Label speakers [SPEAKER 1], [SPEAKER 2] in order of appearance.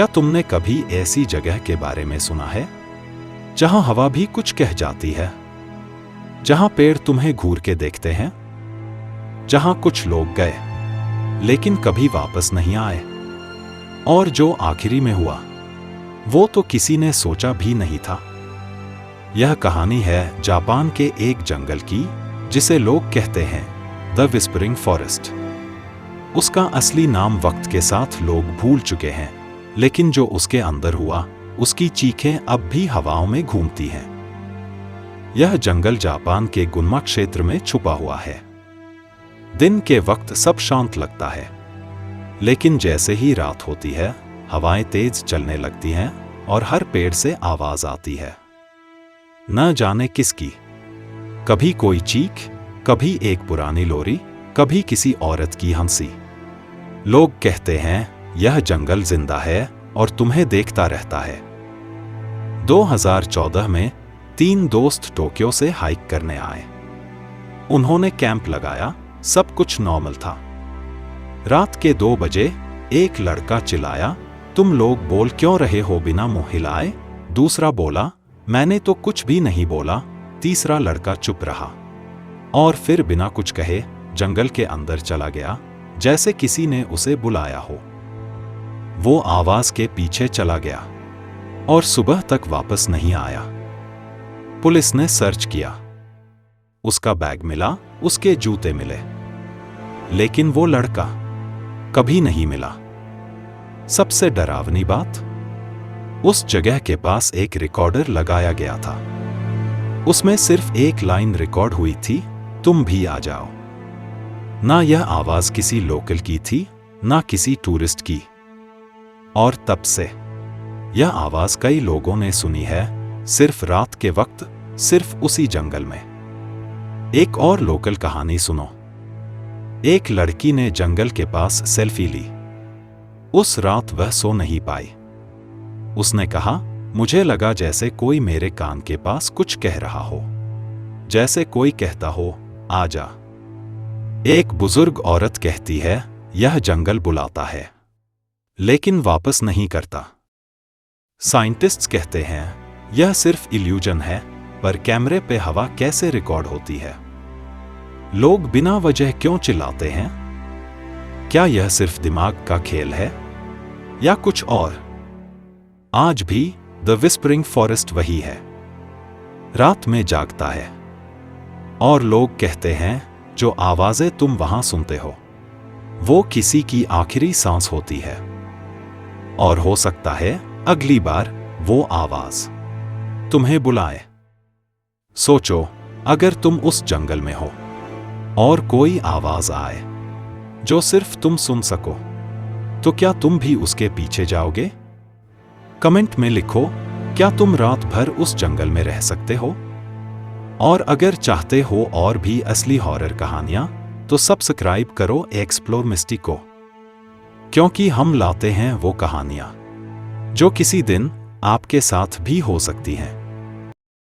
[SPEAKER 1] क्या तुमने कभी ऐसी जगह के बारे में सुना है जहां हवा भी कुछ कह जाती है, जहां पेड़ तुम्हें घूर के देखते हैं, जहां कुछ लोग गए लेकिन कभी वापस नहीं आए, और जो आखिरी में हुआ वो तो किसी ने सोचा भी नहीं था। यह कहानी है जापान के एक जंगल की जिसे लोग कहते हैं द विस्परिंग फॉरेस्ट। उसका असली नाम वक्त के साथ लोग भूल चुके हैं, लेकिन जो उसके अंदर हुआ उसकी चीखें अब भी हवाओं में घूमती हैं। यह जंगल जापान के गुन्मा क्षेत्र में छुपा हुआ है। दिन के वक्त सब शांत लगता है, लेकिन जैसे ही रात होती है हवाएं तेज चलने लगती हैं और हर पेड़ से आवाज आती है, न जाने किसकी। कभी कोई चीख, कभी एक पुरानी लोरी, कभी किसी औरत की हंसी। लोग कहते हैं यह जंगल जिंदा है और तुम्हें देखता रहता है। 2014 में 3 दोस्त टोक्यो से हाइक करने आए। उन्होंने कैंप लगाया, सब कुछ नॉर्मल था। रात के 2 बजे एक लड़का चिल्लाया, तुम लोग बोल क्यों रहे हो बिना मुंह हिलाए? दूसरा बोला, मैंने तो कुछ भी नहीं बोला। तीसरा लड़का चुप रहा और फिर बिना कुछ कहे जंगल के अंदर चला गया, जैसे किसी ने उसे बुलाया हो। वो आवाज के पीछे चला गया और सुबह तक वापस नहीं आया। पुलिस ने सर्च किया, उसका बैग मिला, उसके जूते मिले, लेकिन वो लड़का कभी नहीं मिला। सबसे डरावनी बात, उस जगह के पास एक रिकॉर्डर लगाया गया था। उसमें सिर्फ एक लाइन रिकॉर्ड हुई थी, तुम भी आ जाओ। ना यह आवाज किसी लोकल की थी, ना किसी टूरिस्ट की। और तब से यह आवाज कई लोगों ने सुनी है, सिर्फ रात के वक्त, सिर्फ उसी जंगल में। एक और लोकल कहानी सुनो। एक लड़की ने जंगल के पास सेल्फी ली। उस रात वह सो नहीं पाई। उसने कहा, मुझे लगा जैसे कोई मेरे कान के पास कुछ कह रहा हो, जैसे कोई कहता हो आ जा। एक बुजुर्ग औरत कहती है, यह जंगल बुलाता है लेकिन वापस नहीं करता। साइंटिस्ट्स कहते हैं यह सिर्फ इल्यूजन है, पर कैमरे पे हवा कैसे रिकॉर्ड होती है? लोग बिना वजह क्यों चिल्लाते हैं? क्या यह सिर्फ दिमाग का खेल है या कुछ और? आज भी द विस्परिंग फॉरेस्ट वही है, रात में जागता है। और लोग कहते हैं जो आवाजें तुम वहां सुनते हो वो किसी की आखिरी सांस होती है। और हो सकता है अगली बार वो आवाज तुम्हें बुलाए। सोचो, अगर तुम उस जंगल में हो और कोई आवाज आए जो सिर्फ तुम सुन सको, तो क्या तुम भी उसके पीछे जाओगे? कमेंट में लिखो, क्या तुम रात भर उस जंगल में रह सकते हो? और अगर चाहते हो और भी असली हॉरर कहानियां, तो सब्सक्राइब करो एक्सप्लोर मिस्टी को, क्योंकि हम लाते हैं वो कहानियां जो किसी दिन आपके साथ भी हो सकती हैं।